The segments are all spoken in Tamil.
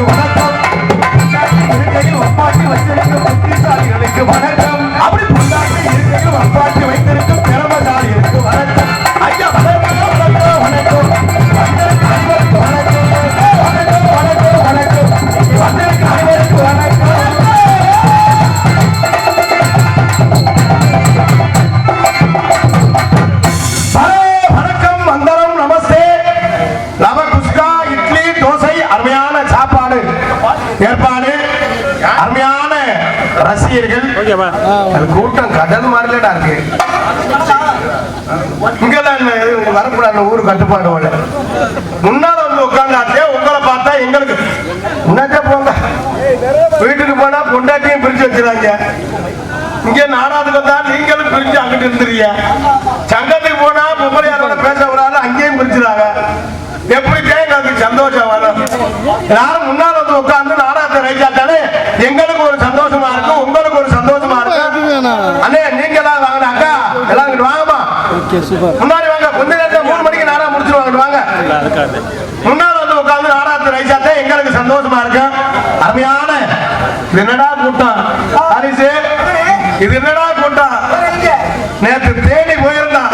வணக்கம். இருக்கையில் அப்பாட்டி வைத்திருக்கும் புத்திசாலிகளுக்கு வணக்கம். அப்படி பொண்டாட்டி இருக்கையில் அப்பாட்டி வைத்திருக்கும் திறமசாலிகளுக்கு வணக்கம். ஐயா வணக்கம் வணக்கம் வணக்கம். வந்தருக்கு அனைவருக்கு வணக்கம் வணக்கம் வணக்கம் வணக்கம். வந்தருக்கு அனைவருக்கு வணக்கம். வணக்கம் வந்தனம் நமஸ்தே. ரவ குஸ்கா இட்லி தோசை அருமையான சாப்பாடு ஏற்பாடு. அருமையான ரசிகர்கள் கூட்டம் கடல் மாதிரிலடா இருக்கு. இங்கெல்லாம் வரக்கூடாது ஊரு கட்டுப்பாடு போல. முன்னால வந்து உட்கார்ந்தாச்சே உங்களை பார்த்தா எங்களுக்கு முன்னாச்சே போங்க. வீட்டுக்கு போனா பொண்டாட்டியும் பிரிச்சு வச்சிருக்காங்க. இங்க நாடாளுக்கு வந்தா நீங்களும் பிரிஞ்சு அங்கிட்டு இருந்துறீங்க. சங்கத்துக்கு போனா பொம்பளையாரோட பேச வராது அங்கேயும் பிரிச்சுறாங்க. எப்படித்தான் எங்களுக்கு சந்தோஷம் வரும். யாரும் முன்னால வந்து உட்கார்ந்து நாடகத்தை ரைச்சாத்தாலே எங்களுக்கு ஒரு சந்தோஷமா இருக்கும், உங்களுக்கு ஒரு சந்தோஷமா இருக்கும். அண்ணே நீங்க எல்லாம் வாங்க அக்கா எல்லாம் இங்கிட்டு வாங்கம்மா. முன்னாடி வாங்க. கொஞ்ச நேரத்துல 3 மணிக்கு நாடகம் முடிச்சிருவாங்க. வாங்க முன்னால வந்து உட்கார்ந்து நாடகத்தை ரைச்சாத்தே எங்களுக்கு சந்தோஷமா இருக்கும். அருமையான என்னடா கூட்டம் ஹரிசு, இது என்னடா கூட்டம். நேற்று தேனி போயிருந்தான்.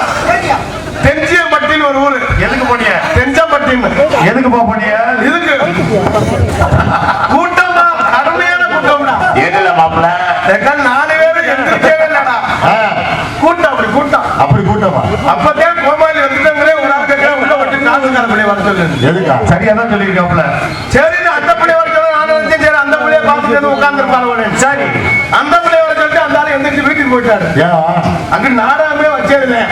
தெஞ்சியம்பட்டின்னு ஒரு ஊரு. எதுக்கு போனிய? தெஞ்சம்பட்டின்னு. எதுக்கு போனிய? இதுக்கு கூட்டம் தான், கடுமையான கூட்டம். ஏகல மாப்பிள்ள 4 பேரும் எந்திரிக்கவே இல்லடா. கூட்டம் அப்படி கூட்டம் அப்படி கூட்டமா? அப்பதான் கோமாளி வந்துட்டங்களே ஒரு ஆள் கேட்க உள்ள வட்டி 4 பிள்ளை வர சொல்லு. எதுக்கா? சரியா தான் சொல்லியிருக்காப்புல. சரி அந்த பிள்ளை வர சொல்ல நான் வந்து சரி அந்த பிள்ளைய பார்த்துட்டு உட்கார்ந்துருப்பாங்க. சரி அந்த பிள்ளை வர சொல்லிட்டு அந்த ஆள் எந்திரிச்சு வீட்டுக்கு போயிட்டாரு. அங்க நாடகமே வச்சிருந்தேன்.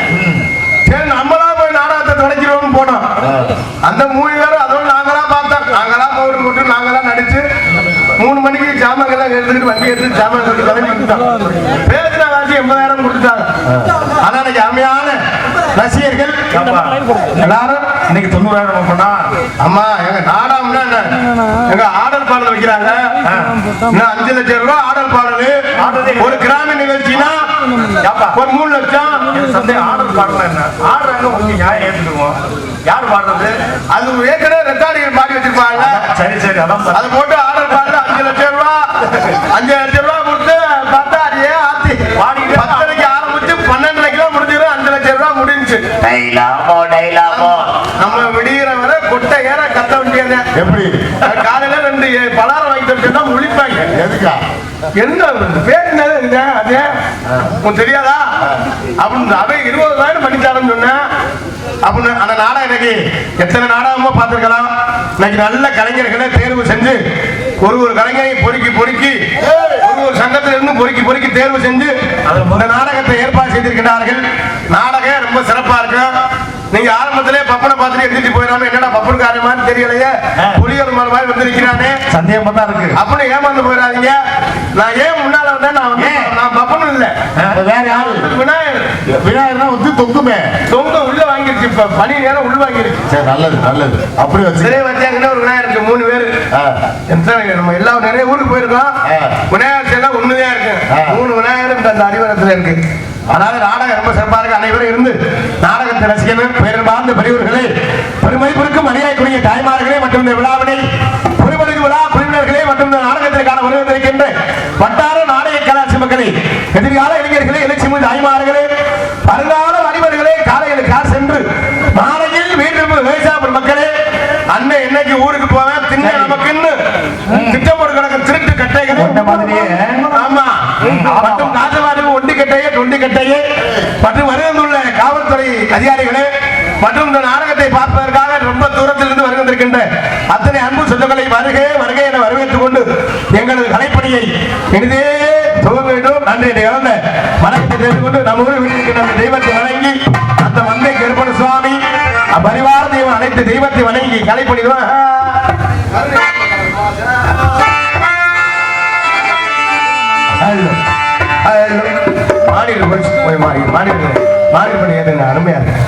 சரி நம்மளா போய் நாடகத்தை தொடக்கிறோம்னு போனோம். அந்த 3 பேரும் அதோட நாங்களா பார்த்தோம். நாங்களா பவுடர் போட்டு நாங்களா நடிச்சு 3 மணிக்கு ஜாமான்லாம் எடுத்துக்கிட்டு வண்டி எடுத்து ஜாமான் சொல்லி கிளம்பி வந்துட்டோம். பேசின வாசி 80,000 கொடுத்துட்டாங்க. ஆனா இன்னைக்கு அருமையான ரசிகர்கள் எல்லாரும் இன்னைக்கு 90,000 பண்ணா. அம்மா எங்க நாடகம்னா என்ன? எங்க ஆடல் பாடல் வைக்கிறாங்க. 5 லட்சம் ரூபாய் ஆடல் பாடல். ஒரு கிராம நிகழ்ச்சினா ஒரு 3 லட்சம். ஆடல் பாடல் என்ன? ஆடுறாங்க கொஞ்சம் நியாயம் ஏற்றுக்குவோம். யார் பாடுறது? அது ஏற்கனவே ரெக்கார்டிங் பாடி வச்சிருப்பாங்க. சரி சரி அதான் அது போட்டு ஆடல் பாடல் 5 லட்சம் ரூபாய் 5 லட்சம் ரூபாய் கொடுத்து பார்த்தா அதே ஆத்தி பாடிட்டு 10:30 ஆரம்பிச்சு 12:00 முடிஞ்சிடும். 5 லட்சம் ரூபாய் முடிஞ்சு நம்ம விடிகிற வரை கொட்டை ஏற கத்த வேண்டியது. எப்படி காலையில 2 பலாரம் வாங்கிட்டு முழிப்பாங்க. எதுக்கா? என்ன பேருந்தே அதே உனக்கு தெரியாதா அப்படின்னு அவன் 20,000 பண்ணிட்டாருன்னு சொன்னேன். அப்படின்னு அந்த நாடகம் இன்னைக்கு எத்தனை நாடகமோ பார்த்துருக்கலாம். இன்னைக்கு நல்ல கலைஞர்களை தேர்வு செஞ்சு ஒரு கலைஞரை பொறுக்கி ஒரு சங்கத்தில இருந்து பொறுக்கி தேர்வு செஞ்சு அந்த நாடகத்தை ஏற்பாடு செய்திருக்கிறார்கள். நாடகம் ரொம்ப சிறப்பா இருக்கு. நீங்க ஆரம்பத்திலே பப்பனை பார்த்துட்டு எழுதிட்டு போயிடாம என்னடா பப்பன் காரியமான்னு தெரியலையே புலிகள் மாதிரி வந்து நிக்கிறானே சந்தேகமா தான் இருக்கு அப்படின்னு ஏமாந்து போயிடாதீங்க. நான் ஏன் முன்னால வந்தேன்? நான் பப்பனும் இல்ல, வேற யாரு? விநாயகர்னா வந்து தொங்குமே தொங்க உள்ள வாங்கிருச்சு. இப்ப பனி நேரம் உள்ள வாங்கிருச்சு. சரி நல்லது நல்லது. அப்படி வச்சு வச்சாங்கன்னா ஒரு விநாயகர் இருக்கு 3 பேரு. நம்ம எல்லா நிறைய ஊருக்கு போயிருக்கோம். விநாயகர் எல்லாம் ஒண்ணுதான் இருக்கு. 3 விநாயகர் அந்த அடிவாரத்துல இருக்கு. அதாவது நாடகம் ரொம்ப சிறப்பா இருக்கு. அனைவரும் இருந்து நாடகத்தை ரசிக்கணும். பெரும்பார்ந்த பெரியவர்களே, பெருமைக்கும் மரியாதைக்குரிய தாய்மார்களே மற்றும் இந்த விழாவினை பொறுப்பெடுக்கும் விழா குழுவினர்களே மற்றும் இந்த நாடகத்திற்கான வருவதற்கின்ற வட்டார நாடக கலாச்சி மக்களே, எதிர்கால இளைஞர்களே, இலட்சிய தாய்மார்களே, வருங்கால வணிகர்களே, காலைகளுக்காக சென்று நாளையில் வீட்டு விவசாய மக்களே, அண்ணன் என்னைக்கு ஊருக்கு போவேன் தின்ன நமக்குன்னு திட்டம் ஒரு கணக்கு திருட்டு கட்டைகள் ஆமா மற்றும் ராஜவாரி ஒண்டி கட்டையே மற்றும் வருகின்ற காவல்துறை அதிகாரிகளே மற்றும் இந்த நாடகத்தை பார்ப்பதற்காக ரொம்ப தூரத்திலிருந்து வருகின்ற அத்தனை அன்பு சொந்தங்களை வருகை என வரவேற்றுக் கொண்டு எங்களது கலைப்பணியை இனிதே துவங்க வேண்டும். நன்றி இழந்த வணக்கத்தை தெரிந்து கொண்டு நம்ம ஊரில் இருக்கின்ற அந்த தெய்வத்தை வணங்கி அந்த மந்தை கருப்பண சுவாமி பரிவார தெய்வம் அனைத்து தெய்வத்தை வணங்கி கலைப்பணிதான் மாறி பண்ணி ஏதுங்க அருமையா இருக்கு.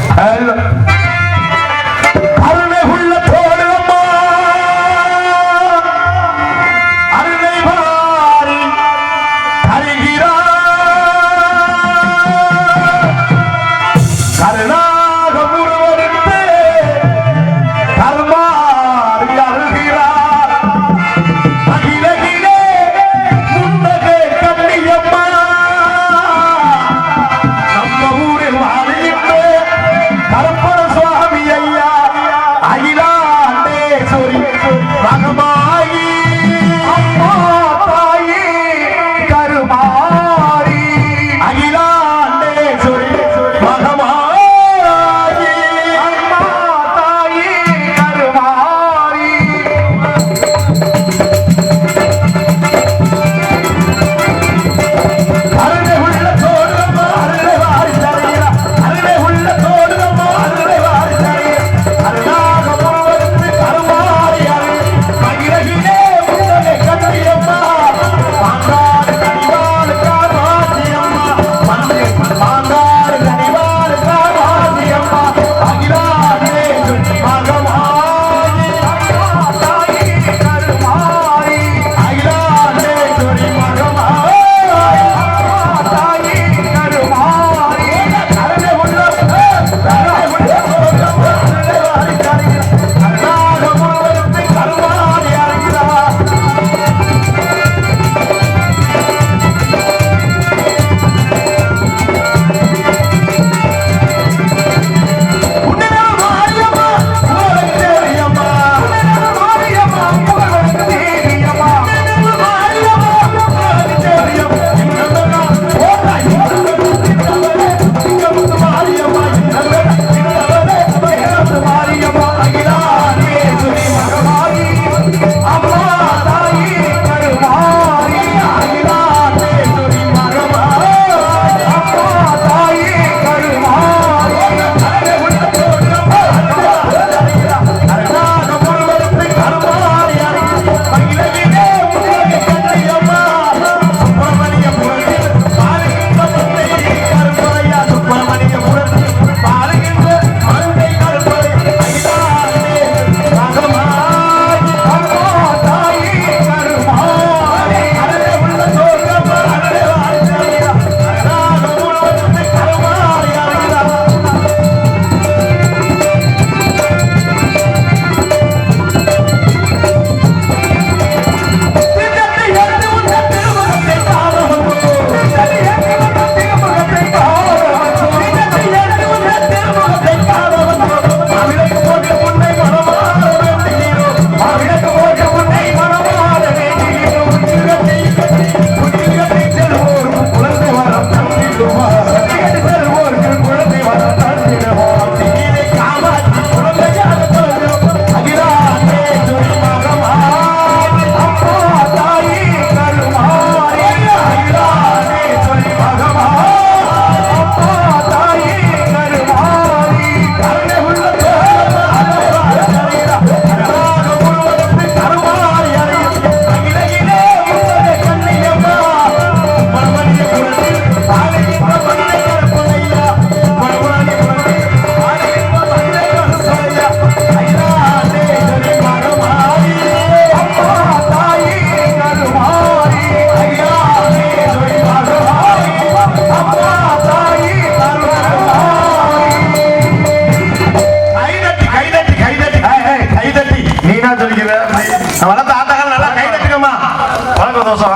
சந்தோஷம்.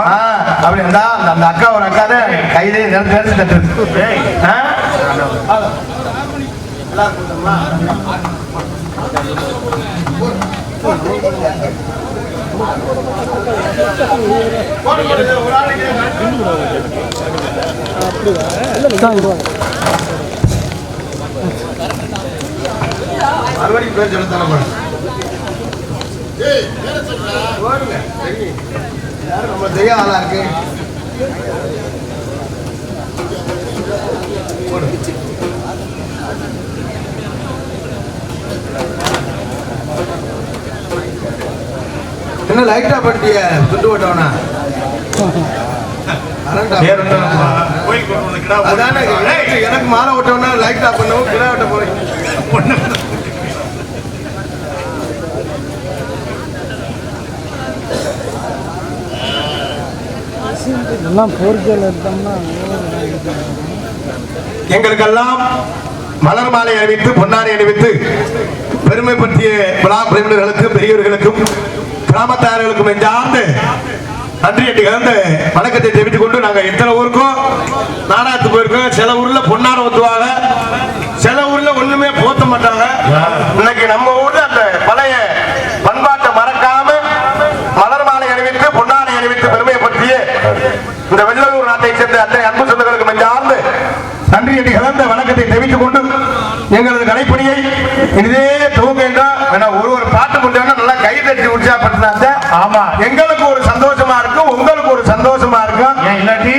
அப்படி இருந்தா அந்த அக்கா ஒரு அக்கா தான் கையிலே நினைச்சு தட்டுது. மறுபடியும் பேர் சொல்லத்தான நம்ம தெரிய ஆளா இருக்கு. என்ன லைட்டா பட்டிய சுட்டு போட்டவனா எனக்கு மாலை ஓட்டவனா லைட்டா பண்ணவும் கிடா ஓட்ட போறேன். எங்களுக்கெல்லாம் மலர் மாலை அணிவித்து பொன்னாடை அணிவித்து பெருமை பற்றிய விழா பிரமுகர்களுக்கும் பெரியவர்களுக்கும் கிராமத்தார்களுக்கும் நெஞ்சார்ந்து நன்றி என்று கலந்து வணக்கத்தை தெரிவித்துக் கொண்டு நாங்க எத்தனை ஊருக்கும் நாடாத்து போயிருக்கோம். சில ஊர்ல பொன்னாடை ஊத்துவாங்க, சில ஊர்ல ஒண்ணுமே போத்த மாட்டாங்க. இன்னைக்கு நம்ம ஊர்ல அந்த பழைய பண்பாட்டை மறக்காம மலர் மாலை அணிவித்து பொன்னாடை அணிவித்து பெருமையை பற்றிய இந்த வெள்ளலூர் நாட்டை சேர்ந்த அத்தனை அன்பு சொந்தங்களுக்கு நெஞ்சார்ந்து நன்றி என்று கலந்த வணக்கத்தை தெரிவித்துக் கொண்டு எங்களது கலைப்பணியை இதே துவங்க என்றால் ஒரு பாட்டு கொண்டு நல்லா கை தட்டி உற்சாகப்படுத்தினாங்க. ஆமா, எங்களுக்கு ஒரு சந்தோஷமா இருக்கும், உங்களுக்கு ஒரு சந்தோஷமா இருக்கும். இல்லாட்டி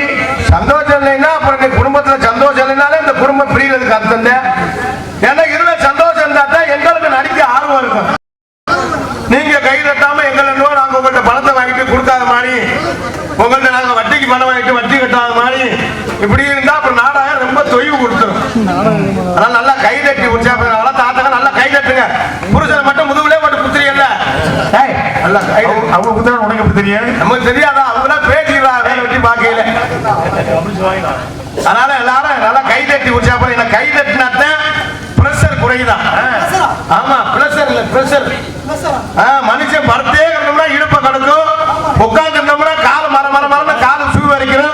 சந்தோஷம் இல்லைன்னா அப்புறம் குடும்பத்துல சந்தோஷம் இல்லைனாலே இந்த குடும்பம் பிரியறதுக்கு அர்த்தம். ஏன்னா இதுல சந்தோஷம் இருந்தா தான் எங்களுக்கு நடிக்க ஆர்வம் இருக்கும். நீங்க கை தட்டாம எங்களை நாங்க உங்கள்கிட்ட பணத்தை வாங்கிட்டு கொடுக்காத மாதிரி, உங்கள்கிட்ட நாங்க வட்டிக்கு பணம் வாங்கிட்டு வட்டி கட்டாத மாதிரி இப்படி இருந்தா அப்புறம் நாடாக ரொம்ப தொய்வு கொடுத்துரும். அதனால நல்லா கை தட்டி உற்சாகம் தாத்தாங்க நல்லா கை தட்டுங்க. புருஷனை மட்டும் முதுகுலே போட்டு புத்திரியல்ல, நல்லா கை அவங்க புத்தகம் உனக்கு எப்படி தெரியும்? நமக்கு தெரியாதா? அவங்க பேசிக்கிறாங்க வேலை வெட்டி பாக்கையில. அதனால எல்லாரும் நல்லா கை தட்டி உற்சாகம். கை தட்டினாத்தான் பிரஷர் குறையுதான். ஆமா, பிரஷர் இல்ல பிரஷர். மனுஷன் படுத்தே இருந்தோம்னா இடுப்ப கிடக்கும், உட்கார்ந்து இருந்தோம்னா கால் மர காலு சூ வரைக்கும்.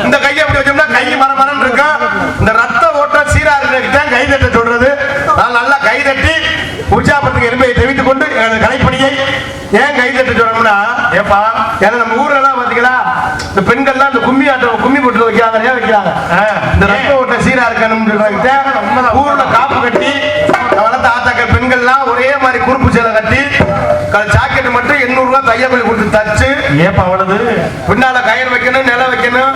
இந்த கையை எப்படி வச்சோம்னா கை மரம் இருக்கும். இந்த ரத்த ஓட்டம் சீரா இருக்கிறதுக்கு கை தட்ட சொல்றது. நான் நல்லா கை தட்டி உற்சாகத்துக்கு எருமையை தெரிவித்துக் கொண்டு எனது கலைப்பணியை ஏன் கை தட்ட சொல்றோம்னா, ஏப்பா ஏன்னா நம்ம ஊர்ல எல்லாம் பாத்தீங்களா இந்த பெண்கள்லாம் இந்த கும்மி ஆட்டம் கும்மி போட்டு வைக்கிறாங்க. ஏன் வைக்கிறாங்க? இந்த ரத்த ஓட்டம் சீரா இருக்கணும். ஊர்ல காப்பு கட்டி வளர்த்த ஆத்தாக்கள் பெண்கள்லாம் ஒரே மாதிரி குறுப்பு சேலை கட்டி ஜாக்கெட் மட்டும் 800 ரூபாய் தையக்கூலி கொடுத்து தச்சு, ஏப்பா அவ்வளவு பின்னால கயிறு வைக்கணும், நில வைக்கணும்.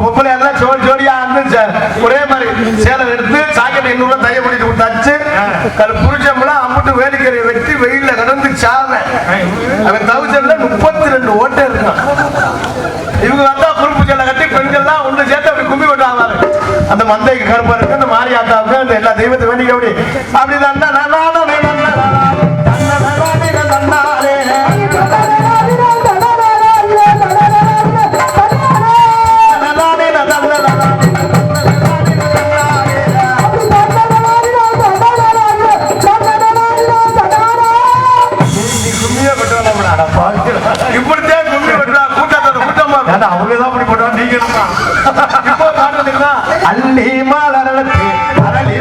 பொம்பளையெல்லாம் ஜோடியா ஒரே மாதிரி சேலை எடுத்து ஜாக்கெட் 800 ரூபாய் தையக்கூலி கொடுத்து தச்சு புரிச்சம்லாம் அம்பிட்டு வேலிக்கரை வெட்டி வெயில கடந்து சாவ அவன் தவிச்சல 32 ஓட்டை இருக்கும். இவங்க வந்தா குறுப்பு சேலை கட்டி பெண்கள்லாம் ஒன்று சேர்த்து அப்படி கும்பி விட்டாங்க. அந்த மந்தைக்கு கருப்பா இருக்கு, அந்த மாரியாத்தாவுக்கு அந்த எல்லா தெய்வத்தை வேண்டிக்க அப்படி அப்படிதான் இப்படித்தான் கும்பி விட்டுறா கூட்டத்தோட கூட்டமா அவங்கதான் அப்படி போட்டா நீங்க இப்போ பாட்டுங்களா அள்ளி மாலரத்து அரளி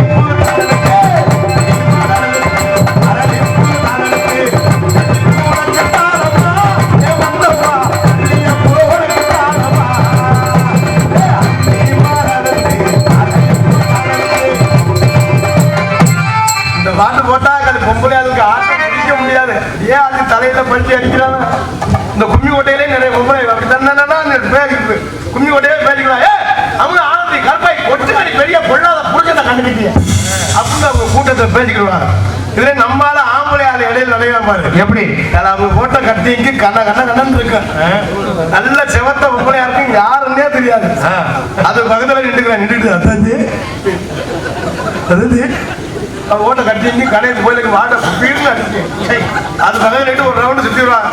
பாட்டு போட்டா பொம்பளை அதுக்கு ஆட்டம் பிடிக்க முடியாது. ஏன் அது தலையில பஞ்சு அடிக்கிறாங்க. இந்த கும்மி கோட்டையிலே நிறைய பொம்பளை அப்படி தன்னா கும்மி கோட்டையே பேசிக்கலாம். அவங்க ஆனந்தி கற்பாய் ஒட்டுமணி பெரிய பொல்லாத புரிஞ்சதை கண்டுக்கிட்டிய அப்படின்னு அவங்க கூட்டத்தை பேசிக்கிடுவாங்க. இதுல நம்மளால ஆம்பளை ஆள் இடையில நடையா பாரு எப்படி அவங்க போட்ட கட்டிக்கு கண்ணன்னு இருக்கு. நல்ல செவத்த பொம்பளையா இருக்கு, யாருன்னே தெரியாது. அது பக்கத்துல நின்றுட்டு ஓட்ட கட்டிங்க கடைக்கு கோயிலுக்கு வாட்ட பீர்னு அடிச்சு அது பக்கத்துல ஒரு ரவுண்டு சுத்தி வருவாங்க.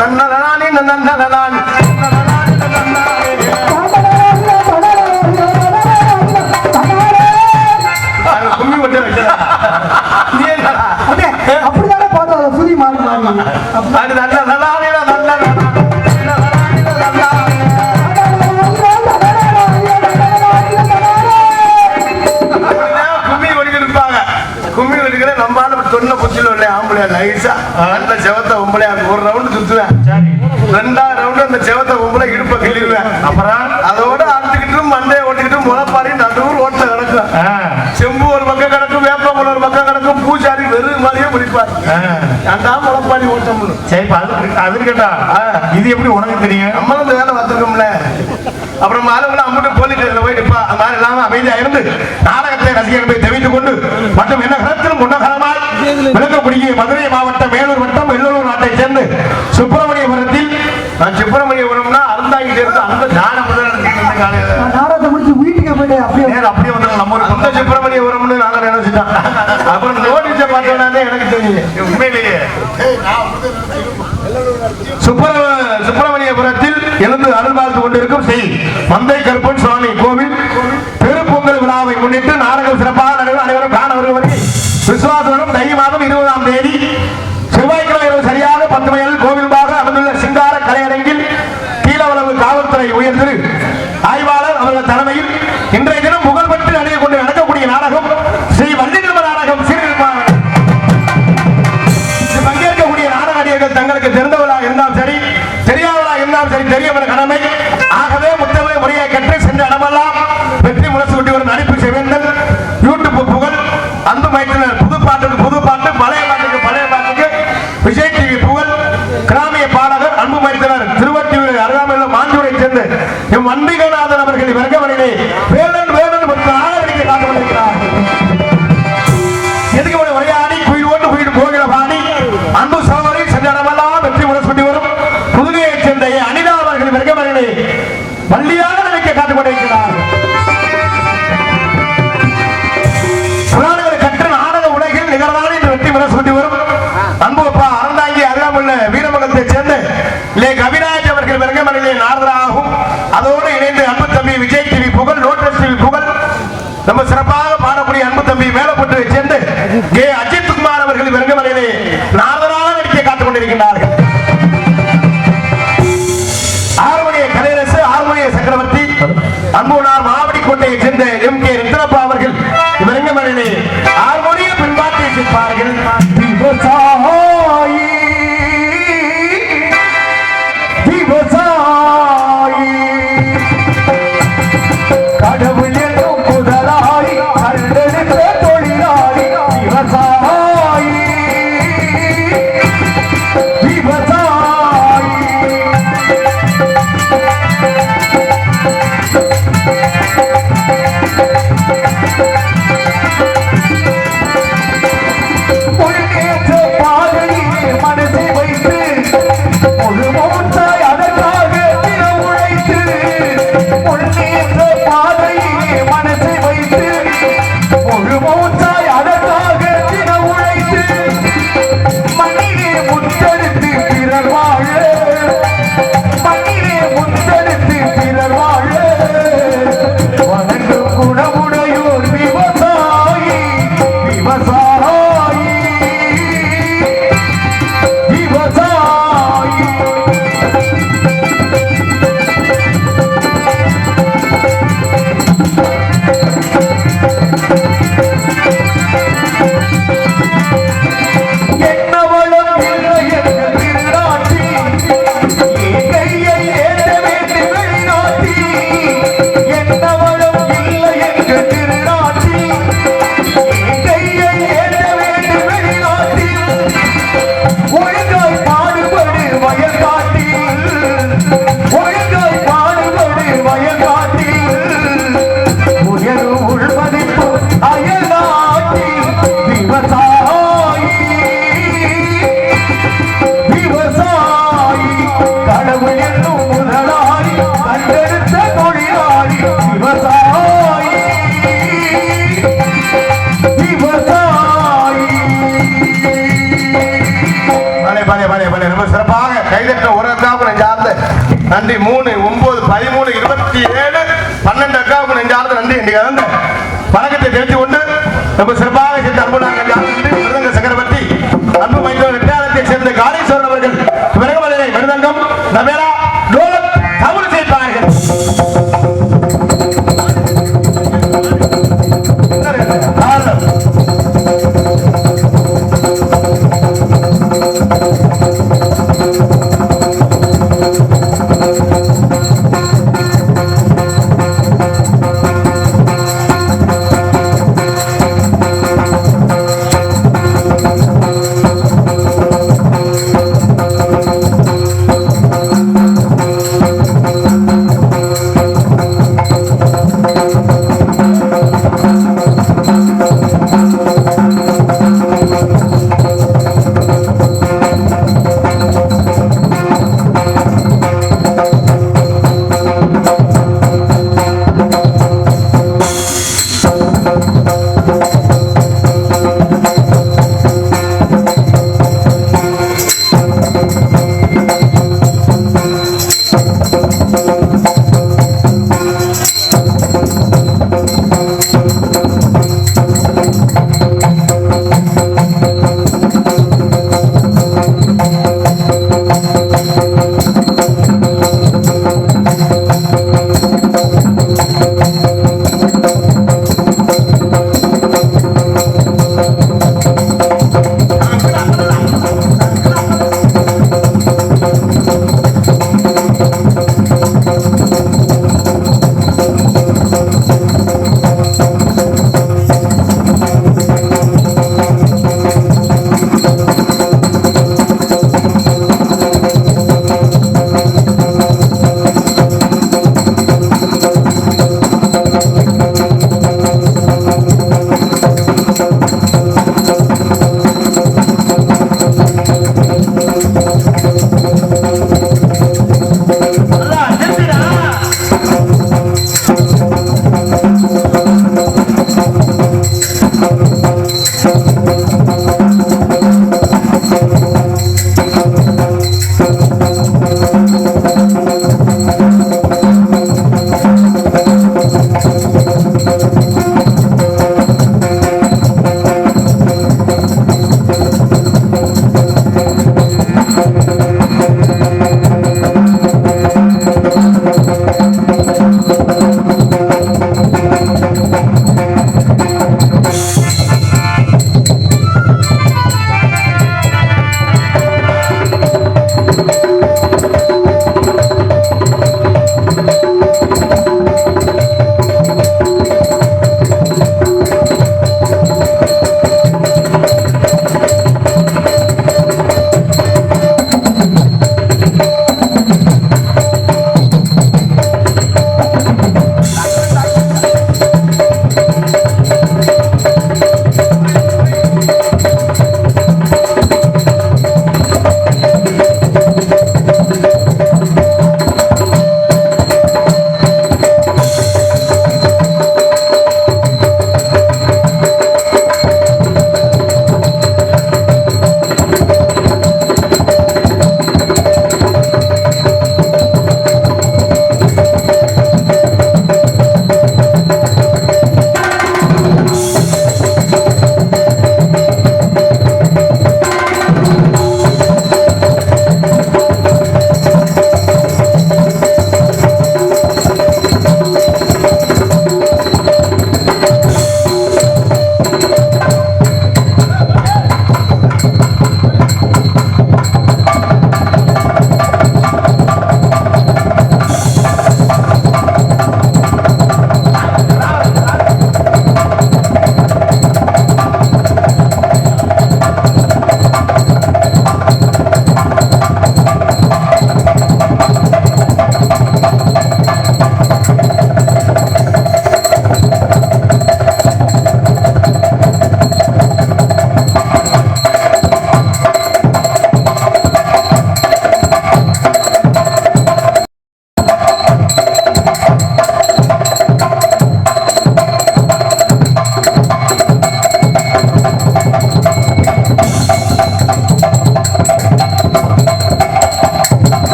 கும்மி மட்டும் வைக்கிறாங்க. அப்படிதானே பார்த்தா புதி மாறி மாறி அது நல்லா பொம்பளை அது ஒரு ரவுண்டு சுத்துவேன். ரெண்டாவது ரவுண்டு அந்த செவத்தை பொம்பளை இடுப்பை கிள்ளிடுவேன். அப்புறம் அதோட அறுத்துக்கிட்டு மண்டையை ஓட்டிக்கிட்டு முளைப்பாரி நடுவில் ஓட்ட கிடக்கும். செம்பு ஒரு பக்கம் கிடக்கும், வேப்பங்குளம் ஒரு பக்கம் கிடக்கும், பூசாரி வெறும் மாதிரியே முடிப்பார். ஏன்டா முளைப்பாரி ஓட்டம்? சரி, அது கேட்டா இது எப்படி உனக்கு தெரியும்? நம்மளும் இந்த வேலை பார்த்துருக்கோம்ல. அப்புறம் மாலவெல்லாம் அம்மட்டு போலீஸ்ல போய் நிற்பா. அது மாதிரி இல்லாம அமைதியா இருந்து நாடகத்தை ரசிகர்களை தெரிவித்துக் கொண்டு மற்றும் என்ன கருத்திலும் குணகரமாய் விளக்கக்கூடிய மதுரை மாவட்டம் மேலூர் வட்டம் வெள்ளூர் நாட்டை சேர்ந்து சுப்பிரமணியபுரத்தில் சுப்பிரமணியபுரம்னா அருந்தாங்கிட்டு இருந்து அந்த ஞான முதல் நாடகத்தை முடிச்சு வீட்டுக்கு போயிட்டு அப்படியே வந்து நம்ம அந்த சுப்பிரமணியபுரம்னு நாங்க நினைச்சிட்டோம். அப்புறம் நோட்டீஸை பார்த்தோம்னாலே எனக்கு தெரியும். உண்மையிலேயே சுப்பிரமணியபுரத்தில் எழுந்து அருள் பார்த்து கொண்டிருக்கும் ஸ்ரீ மந்தை கருப்பன் சுவாமி கோவில் பெருப்பொங்கல் விழாவை முன்னிட்டு நாடகம் சிறப்பாக நடைபெறும். அனைவரும் காண வருவதை விசுவாசனும் தை மாதம் 20ஆம் தேதி செவ்வாய்க்கிழமை இரவு சரியாக 10 மணியில் கோவில்பாக அமைந்துள்ள சிங்கார கலையரங்கில் கீழவளவு காவல்துறை உயர் திரு ஆய்வாளர் அவர்கள் தலைமையில் இன்றைய தினம் புகழ்பெற்று அணிய கொண்டு நடக்கக்கூடிய நாடகம் ஸ்ரீ வள்ளிகிழம நாடகம் சீர்திருப்பாளர். பங்கேற்கக்கூடிய நாடக அடியர்கள் தங்களுக்கு தெரிந்தவர்களா இருந்தாலும் சரி, தெரியாதவர்களா இருந்தாலும் சரி, தெரியவன கடமை. ஆகவே முத்தமை முறையை கற்று சென்ற இடமெல்லாம் வெற்றி முரசு விட்டு வரும் நடிப்பு செவேந்தன் யூடியூப் புகழ் அன்பு மைத்தினர் புது பாட்டுக்கு புது பாட்டு, பழைய பாட்டுக்கு பழைய பாட்டுக்கு விஜய் டிவி புகழ் கிராமிய பாடகர் அன்பு மைத்தினர் திருவட்டியூர் அருகாமையுள்ள மாஞ்சூரை சேர்ந்து எம் அன்பிகநாதன் அவர்கள் வர்க்கவனிலே வேலன் வேலன் மற்றும் ஆதரவிக்க காத்து கொண்டிருக்கிறார். எதுக்கு உரையாடி குயில் ஓட்டு குயில் போகிற பாடி அன்பு சகோதரி சென்ற இடமெல்லாம் வெற்றி முரசு விட்டு வரும் புதுகையை சேர்ந்த அனிதா அவர்கள் வர்க்கவனிலே வள்ளியாக நினைக்க காத்துக் கொண்டிருக்கிறார். புராணங்களை கற்று நாடக உலகில் நிகழ்வான இந்த வெற்றி முரசு விட்டு வரும் அன்பு அப்பா அறந்தாங்கி அருகாமுள்ள வீரமங்கலத்தை சேர்ந்த லே கவிராஜ் அவர்கள் வெங்கமணிலே நாரதராகும். அதோடு இணைந்து அன்பு தம்பி விஜய் டிவி புகழ், லோட்டஸ் டிவி புகழ், நம்ம சிறப்பாக பாடக்கூடிய அன்பு தம்பி மேலப்பட்டு சேர்ந்து கே அஜித் குமார் அவர்கள் வெங்கமணிலே நாரதராக நடிக்க காத்துக் கொண்டிருக்கிறார்கள். ஆறுமணிய கலையரசு, ஆறுமணிய சக்கரவர்த்தி, அன்புனார் மாவடி கோட்டையை சேர்ந்த எம் கே ருத்ரப்பா அவர்கள் வெங்கமணிலே ஆறுமணிய பின்பாட்டை சேர்ப்பார்கள். விவசாயி விவசாயி கடவுள் என்னும் முதலாளி கண்டெடுத்த தொழிலாளி விவசாயி விவசாயி முன்னேற்ற பாதையிலே மனதை வைத்து முழு மூச்சாய் அதற்காக தினம் உழைத்து, முன்னேற்ற பாதையிலே மனதை வைத்து முழு மூச்சாய் அதற்காக தினம் உழைத்து, மண்ணிலே முத்தெடுத்து பிறர் வாழ, மண்ணிலே முத்தெடுத்து பிறர் வாழ வணங்கும் குணமுடையோர் விவசாயி விவசாயி விவசாயி. என்னவளும் இல்லை எங்கள் திருநாட்டி, என் கையை ஏற்ற வேண்டும் வெளிநாட்டி. என்னவளும் இல்லை எங்கள் திருநாட்டி, என் கையை ஏற்ற வேண்டும் வெளிநாட்டி. ஒழுங்காய் பாடுபடு வயல் காட்டில், ஒழுங்காய் பாடுபடு வயல் காட்டில், உயரும் உள்மதிப்பு அயல் நாட்டில். விவசாயி விவசாயி கடவுள் என்னும் முதலாளி கண்டெடுத்த தொழிலாளி விவசாயி விவசாயி. ரொம்ப சிறப்பாக கைதட்ட ஒரு அக்காவுக்கு நெஞ்சார்ந்த நன்றி. 3, 9, 13, 27, 12 அக்காவுக்கு நெஞ்சார்ந்த நன்றி. இன்றைக்கு வணக்கத்தை தெரிவித்துக் கொண்டு ரொம்ப சிறப்பாக சேர்ந்த அன்பு சக்கரவர்த்தி அன்பு மைந்தோர் வெட்டாளத்தை சேர்ந்த காளீஸ்வரன் அவர்கள் விரகமலை மிருதங்கம் நவேரா டோலக் தவறு செய்வார்கள்.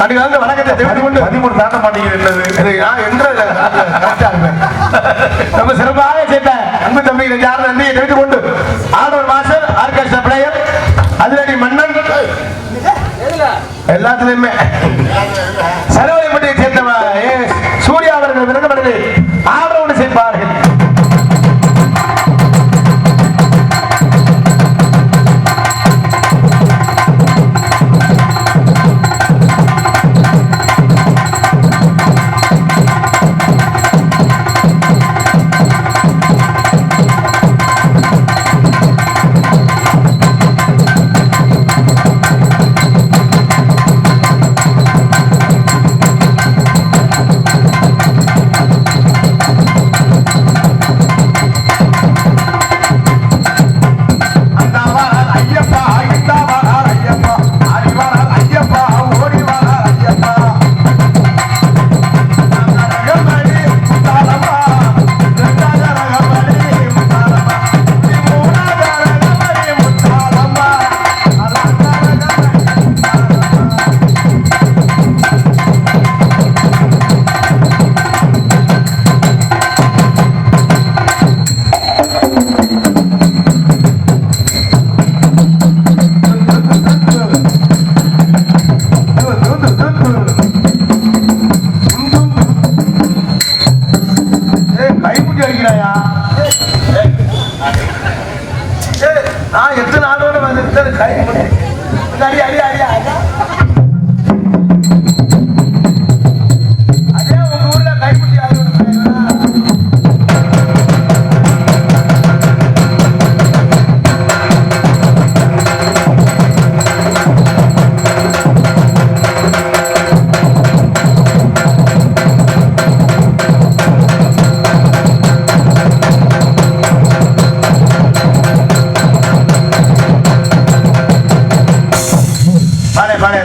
அன்னைக்கு வந்து வணக்கத்தை தெரிவித்துக் கொண்டு 13 தாண்ட மாட்டேங்குது. நம்ம சிறப்பாக சேர்த்த அன்பு தம்பி நெஞ்சார்ந்த நன்றியை தெரிவித்துக் கொண்டு ஆடவர் மாஸ்டர் ஆர்கெஸ்ட்ரா பிளேயர் அதிரடி மன்னன் எல்லாத்துலயுமே சரவணைப்பட்டியை சேர்ந்த சூர்யா அவர்கள் விருந்தப்படுது ஆடரோடு சேர்ப்பார்கள். கை அடி அடி அடி அதே உங்க ஊர்ல கைக்குட்டி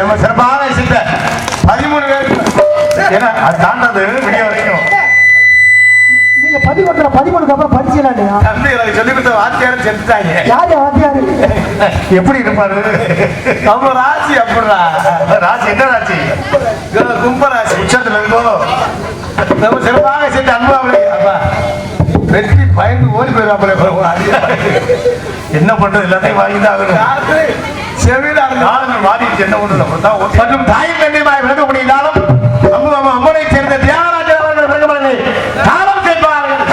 ரொம்ப சிறப்பான சித்த 13 பேர் ஏன்னா அது தாண்டது விடிய வரைக்கும் நீங்க 13 அப்புறம் படிச்சீங்களா இல்லையா? தம்பி எனக்கு சொல்லி கொடுத்த வாத்தியாரும் செத்துட்டாங்க. யாரு வாத்தியாரு? எப்படி இருப்பாரு? நம்ம ராசி அப்படிடா. ராசி என்ன ராசி? கும்ப ராசி. உச்சத்துல இருக்கோ நம்ம சிறப்பாக சேர்த்து அன்பாவிலே அப்பா வெற்றி பயந்து ஓடி போயிடுவாங்களே. என்ன பண்றது? எல்லாத்தையும் வாங்கிதான் செவியில் ஆளுங்கள் மாறிடுச்சு. என்ன ஒன்று மற்றும் தாய் தந்தையுமாய் விளக்க முடிந்தாலும் அம்மனை சேர்ந்த தியாகராஜ அவர்கள் விளக்கமலை காலம் செய்வார்கள்.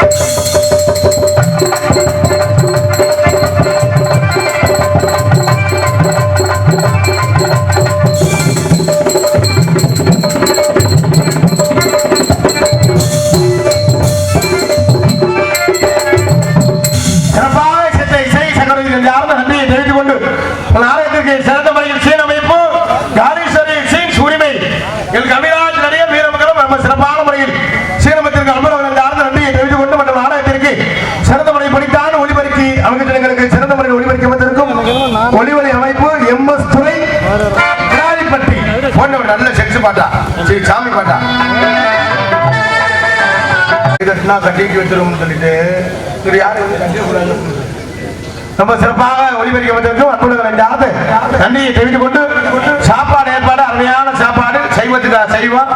சிறப்பாக சேர்ந்த இசை சகோதரிகள் யாரும் நன்றியை தெரிவித்துக் கொண்டு ஆலயத்திற்கு சிறந்த முறையில் சீனமைப்பு காரீஸ்வரி சீன்ஸ் உரிமை எல் கவிராஜ் நடிக வீரமகரம் நம்ம சிறப்பான முறையில் சீனமத்திற்கு அன்பர்கள் ஆர்ந்த நன்றியை தெரிவித்துக் கொண்டு மற்றும் ஆலயத்திற்கு சிறந்த முறை படித்தான ஒளிபரப்பி அமைச்சர்களுக்கு சிறந்த முறையில் ஒளிபரப்பி அமைத்திருக்கும் ஒளிவரி அமைப்பு எம்எஸ் துறை கிராரிப்பட்டி போன்ற ஒரு நல்ல செக்ஸ் பாட்டா ஸ்ரீ சாமி பாட்டா கட்டிட்டு வச்சிருவோம்னு சொல்லிட்டு யாரும் கட்டிடக்கூடாது. ரொம்ப சிறப்பாக ஒளிபரப்பி வந்திருக்கும் அன்புள்ளவர்கள் நன்றியை தெரிவித்துக் கொண்டு சாப்பாடு ஏற்பாடு அருமையான சாப்பாடு சைவத்துக்கு சைவம்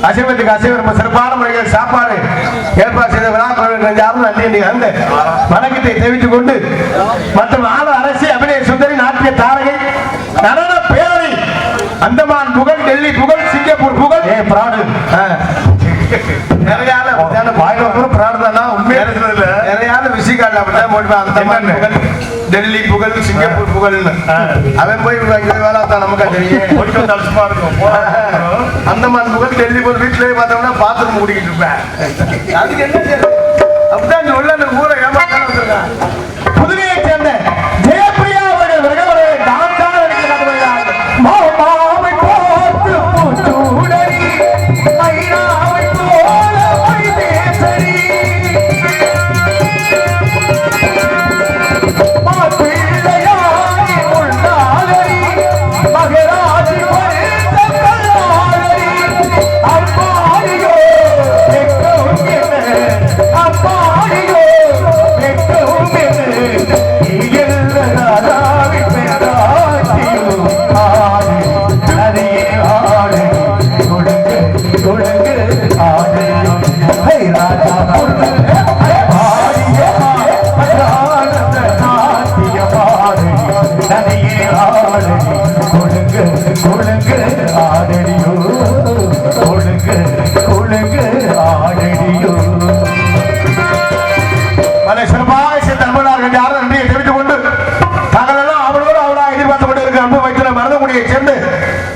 அசைவத்துக்கு அசைவம் ரொம்ப சிறப்பான முறையில் சாப்பாடு ஏற்பாடு செய்த விழாக்கள் யாரும் நன்றி அந்த வணக்கத்தை தெரிவித்துக் கொண்டு மற்றும் ஆளு அரசு அபிநய சுந்தரி நாட்டிய தாரகை நடன பேரவை அந்தமான் புகழ் டெல்லி புகழ் சிங்கப்பூர் புகழ் பிராடு நிறைய டெல்லி புகழ் சிங்கப்பூர் புகழ் அவன் போய் வேலைத்தான் நமக்கு தெரியும். அந்தமான் புகழ் டெல்லி புகழ் வீட்டிலேயே பார்த்தோம்னா பாத்ரூம் குடிக்கிட்டு இருப்பேன். அதுக்கு என்ன அப்படிதான் உள்ள அந்த ஊரை ஏமாத்தான் வந்திருக்கான். புதுவையை சேர்ந்த ஜெயப்பிரியா அவர்கள் விரகவரை டாக்டர்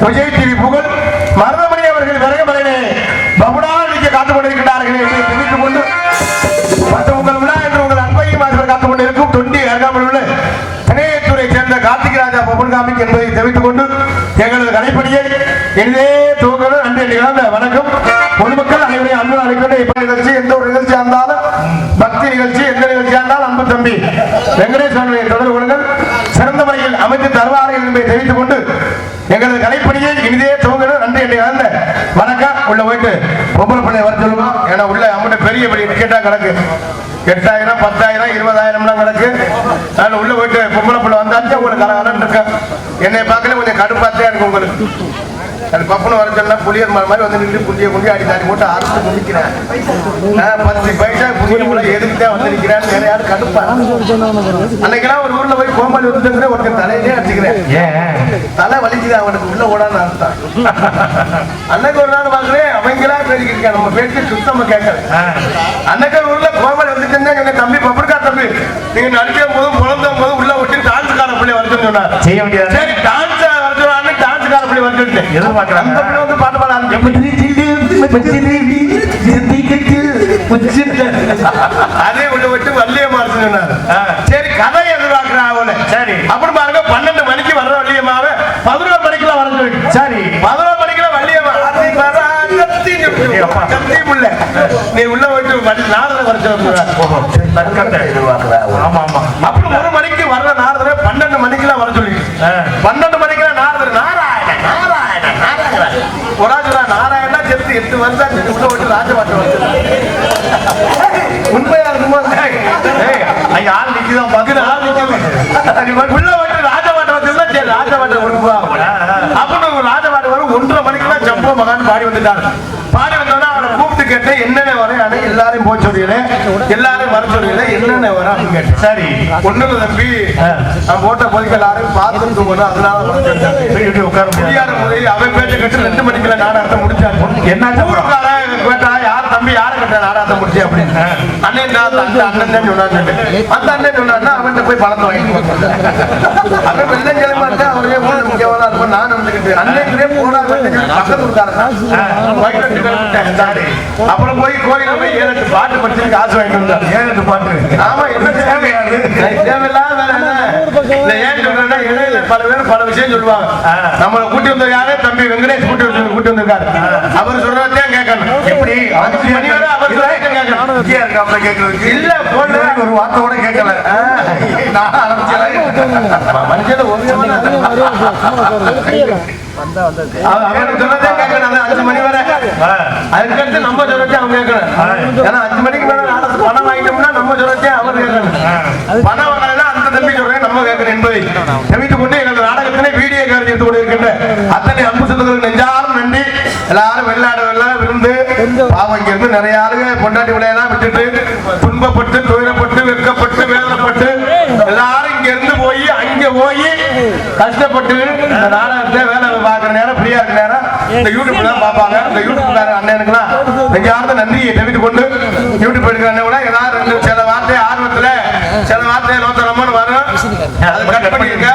விஜய் டிவி புகழ் மருதமணி அவர்கள் விரகமலையிலே பகுடால் நிற்க காத்துக் கொண்டிருக்கிறார்கள் என்று தெரிவித்துக் கொண்டு மற்றும் உங்கள் விழா என்று உங்கள் அன்பையும் அவர்கள் காத்துக் கொண்டிருக்கும் தொண்டி அருகாமல் உள்ள திணையத்துறை சேர்ந்த கார்த்திகராஜா பபுல்காமிக் என்பதை தெரிவித்துக் கொண்டு எங்களது கலைப்பணியை எளிதே துவக்கணும். நன்றி நிகழ்ந்த வணக்கம். பொதுமக்கள் அனைவரையும் அன்பு அழைக்கின்ற இப்ப நிகழ்ச்சி எந்த ஒரு நிகழ்ச்சியா இருந்தாலும் பக்தி நிகழ்ச்சி எந்த நிகழ்ச்சியா இருந்தாலும் அன்பு தம்பி வெங்கடேஸ்வரனை தொடர்பு கொள்ளுங்கள். சிறந்த முறையில் அமைத்து தருவார்கள் என்பதை தெரிவித்துக் கொண்டு எங்களது கலைப்பணியை இனிதே துவங்கணும். நன்றி என்று கலந்த வணக்கம். உள்ள போயிட்டு பொம்பளை பிள்ளைய வர சொல்லுவோம். ஏன்னா உள்ள அம்மட்ட பெரிய படி டிக்கெட்டா கிடக்கு 8000 10,000 20,000 கிடக்கு. அதனால உள்ள போயிட்டு பொம்பளை பிள்ளை வந்தாச்சும் உங்களுக்கு கலகலன்னு இருக்கேன். என்னை பார்க்கல கொஞ்சம் கடுப்பாத்தே இருக்கு உங்களுக்கு. அது பப்புனு வர சொன்னா புளியர் மாதிரி வந்து நின்று புள்ளிய கொண்டு அடி தாடி போட்டு அறுத்து குடிக்கிறேன். 10 பைசா புளிய எதுக்குதான் வந்து நிற்கிறேன்னு வேற யாரும் கடுப்பா. அன்னைக்கெல்லாம் ஒரு ஊர்ல போய் கோமாளி வந்து ஒருத்தர் தலையிலே அடிச்சுக்கிறேன். தலை வலிக்குது அவனுக்கு உள்ள ஓடான்னு அர்த்தம். அன்னைக்கு ஒரு நாள் பாக்குறேன் அவங்களா பேசிக்கிட்டு நம்ம பேசி சுத்தமா கேட்கல. அன்னைக்கு ஊர்ல கோமாளி வந்துட்டு தம்பி பப்புக்கா தம்பி நீங்க நடிக்கும் போதும் புலந்தும் போதும் உள்ள விட்டு டான்ஸ்கார பிள்ளை வந்து முடியாதுன்னு சொன்னார். செய்ய முடியாது. சரி டான்ஸ் வரச்சுவான்னு டான்ஸ்கார பிள்ளை வந்துட்டு எதிர்பார்க்கிறாங்க. அந்த பிள்ளை வந்து பாட்டு பாட அதே உள்ள விட்டு வள்ளியம்மா சொன்னார். சரி கதை எதிர்பார்க்கிறா அவளை. சரி அப்படி பாருங்க 12 மணிக்கு வர்ற வள்ளியம்மாவை 11 மணிக்கெல்லாம் வர சொல்லி. சரி 11 மணிக்கெல்லாம் வள்ளியம்மா நீ உள்ள போயிட்டு நாரதரை வர சொல்லுங்க. ஆமா ஆமா அப்படி 1 மணிக்கு வர்ற நாரதரை 12 மணிக்கெல்லாம் வர சொல்லி 12 மணிக்கெல்லாம் நாரதர் நாராயண நாராயண நாராயண ஒரு நாராயணா செத்து 8 வருஷம் உள்ள விட்டு ராஜபாட்டம் வந்து உண்மையா இருக்குமா? ஆள் நிக்குதான் பகுதி ஆள் நிக்குது உள்ள விட்டு ராஜபாட்டம் வந்து சரி ராஜபாட்டம் அப்படின்னு ராஜபாட்டம் வரும் 1:30 மணிக்கெல்லாம் ஜம்போ மகான் பாடி வந்துட்டாரு. பாடி வந்தோன்னா அவனை கூப்பிட்டு கேட்டேன் என்னென்ன வரையானு எல்லாரையும் போக சொல்லியில எல்லாரும் வர சொல்லியில என்னென்ன வர அப்படின்னு கேட்டேன். சரி ஒண்ணுல தம்பி நான் போட்ட போதிக்கு எல்லாரும் பார்த்துட்டு போகணும் அதனால உட்கார முடியாத முறை அவன் பேச்ச கட்டு 2 மணிக்குள்ள நாடகத்தை முடிச்சாரு. என்ன கேட்டா யார் தம்பி யாரை கட்ட நாடகத்தை முடிச்சு அப்படின்னு அண்ணன் அண்ணன் தான் சொன்னாரு. அந்த அண்ணன் சொன்னாருன்னா அவன்கிட்ட போய் பணத்தை வாங்கிட்டு அவன் வெள்ளம் கிளம்பாட்டு அவரே முக்கியமான இருக்கும் நான் வந்துக்கிட்டு அன்னைக்குமே போனா பக்கத்து இருக்காரு. அப்புறம் போய் கோயில போய் 7-8 பாட்டு படிச்சு காசு வாங்கிட்டு வந்தார். 7-8 பாட்டு ஆமா என்ன தேவையாது தேவையில்லாம வேற என்ன ஏன் சொல்றேன்னா இடையில பல பேர் பல விஷயம் சொல்லுவாங்க. நம்மளை கூட்டி வந்திருக்காரு தம்பி வெங்கடேஷ் கூட்டி வந்திருக்காரு. அவர் சொல்றதே கேட்கணும். எப்படி 5 மணி வரை அவர் கேட்கணும் இல்ல போன ஒரு வார்த்தை கூட கேட்கல. நான் மனுஷன் ஓவியமான அவனுக்கு சொன்னதே கேட்கணும். 5 மணி வரை அதுக்கடுத்து நம்ம சொல்றதே அவன் கேட்கணும். ஏன்னா 5 மணிக்கு மேல பணம் வாங்கிட்டோம்னா நம்ம சொல்றதே அவன் கேட்கணும். பணம் வாங்கலைன்னா அந்த தம்பி சொல்றேன் நம்ம கேட்கணும் என்பதை தெரிவித்துக் கொண்டு எங்கள் நாடகத்தினை வீடியோ காட்சி எடுத்துக் கொண்டிருக்கின்ற அத்தனை அன்பு சொந்தங்களுக்கு நெஞ்சாரும் நன்றி. எல்லாரும் வெளிநாடு விருந்து பாவம் இங்க இருந்து நிறைய ஆளுங்க பொண்டாட்டி விளையெல்லாம் விட்டுட்டு துன்பப்பட்டு துயரப்பட்டு வெட்கப்பட்டு வேதனைப்பட்டு எல்லாரும் இங்க இருந்து போய் அங்க போய் கஷ்டப்பட்டு இந்த நாடகத்தை வேலை பார்க்குற நேரம் ஃப்ரீயா இருக்கிற நேரம் இந்த யூடியூப்ல தான் பார்ப்பாங்க. இந்த யூடியூப்கார அண்ணனுக்குலாம் நெஞ்சார்ந்த நன்றியை தெரிவித்துக் கொண்டு யூடியூப் எடுக்கிற அண்ணன் கூட ஏதாவது சில வார்த்தை ஆர்வத்துல சில வார்த்தை நோத்தரம்னு வரும் அதை கட் பண்ணிருக்க.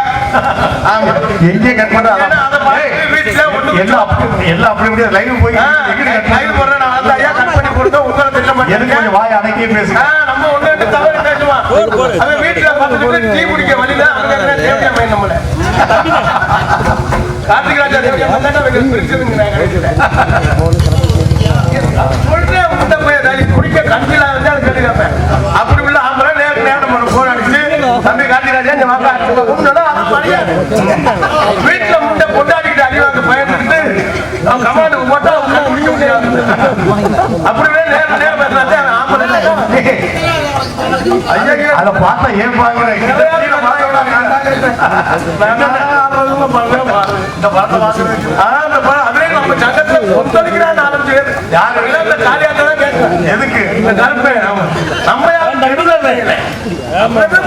ஆமா எங்கே கட் பண்ற வீட்டுல எல்லாம் அப்படி லைவ் போய் லைவ் போடுறேன் நான் ஐயா கட் பண்ணி கொடுத்தா உங்களை திட்ட மாட்டேன். வாய் அடக்கி பேசுங்க. நம்ம ஒண்ணு தவறு பேசுவான். அவன் வீட்டுல 10 பேர் டீ குடிக்க வழியில அங்க தேவையா மைண்ட் நம்மள கார்த்திக் ராஜா தேவையா வந்தாண்டா சொல்றேன் முட்டை போய் குடிக்க கஞ்சில வந்து அது கேட்டுக்காப்பேன். அப்படி உள்ள ஆம்பளை நேரம் போன் அடிச்சு தம்பி கார்த்திக் ராஜா இந்த வாங்க வீட்டுல முட்டை பொண்டாடிக்கிட்டு அடிவாங்க பயந்துட்டு அவன் கமாண்டுக்கு போட்டா குடிக்க முடியாது. அப்படியே நேரம் பேசுறாங்க ஆம்பளை அதை பார்த்தா ஏன் பாக்குறேன் நம்ம சங்கத்துல பொறுத்தளிக்கிறான் ஆரம்பிச்சு யாரு காலியாத்தான் கேட்கிறேன் எதுக்கு இந்த கருப்பை நம்ம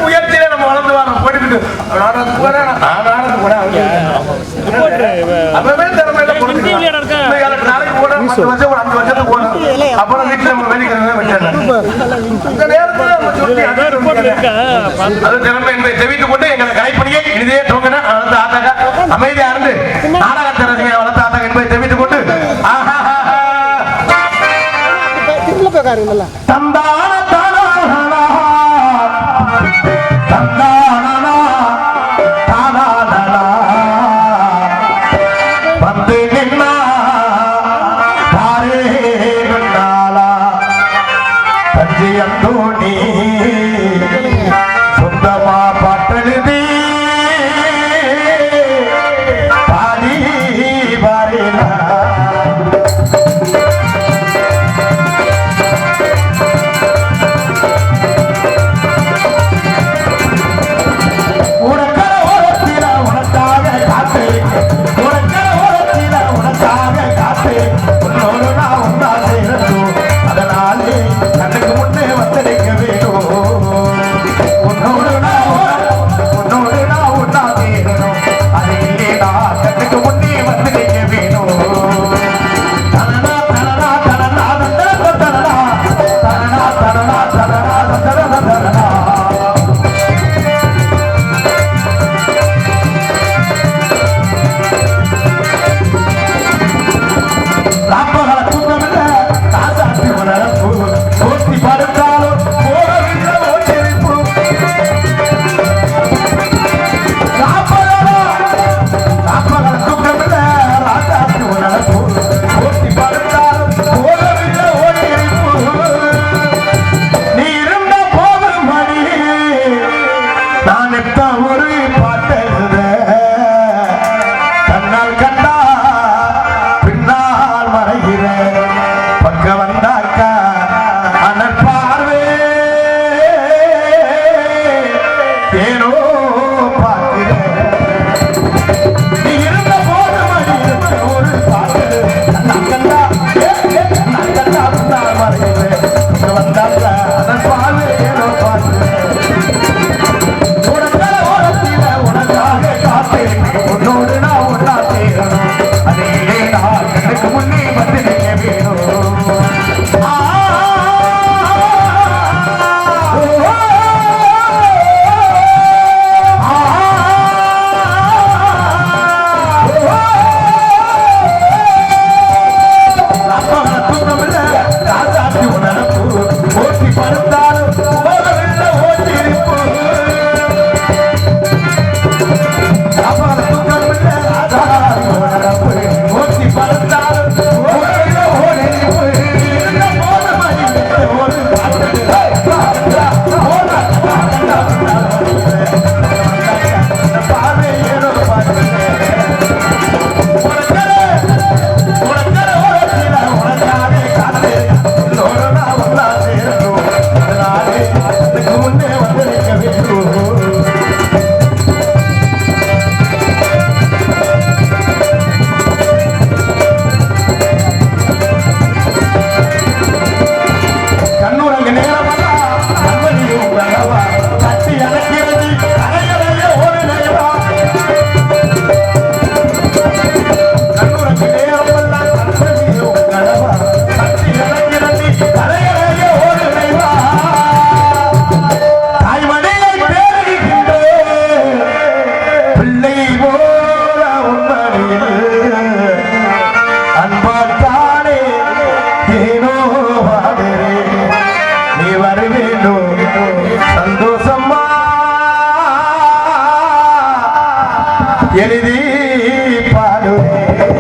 முயற்சியில நம்ம வளர்ந்து வரோம் போட்டுக்கிட்டு நாளைக்கு போட 10 வருஷம் 5 வருஷத்துக்கு போனோம். அப்புறம் வீட்டுல நம்ம வெளிக்கிறத அந்த நேரத்தில் நம்ம சொல்லி அது திறமை என்பதை தெரிவித்துக் கொண்டு எங்களை கலைப்பணியை இனிதே தூங்கின வளர்த்த ஆத்தாங்க அமைதியா இருந்து நாடகத்தை ரசிக வளர்த்த ஆத்தாங்க என்பதை தெரிவித்துக் கொண்டு தந்தான சொந்தமா பாட்டெழுதி பாடி பாரினா அதனாலே கண்ணுக்கு முன்னே வந்து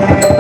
ஆ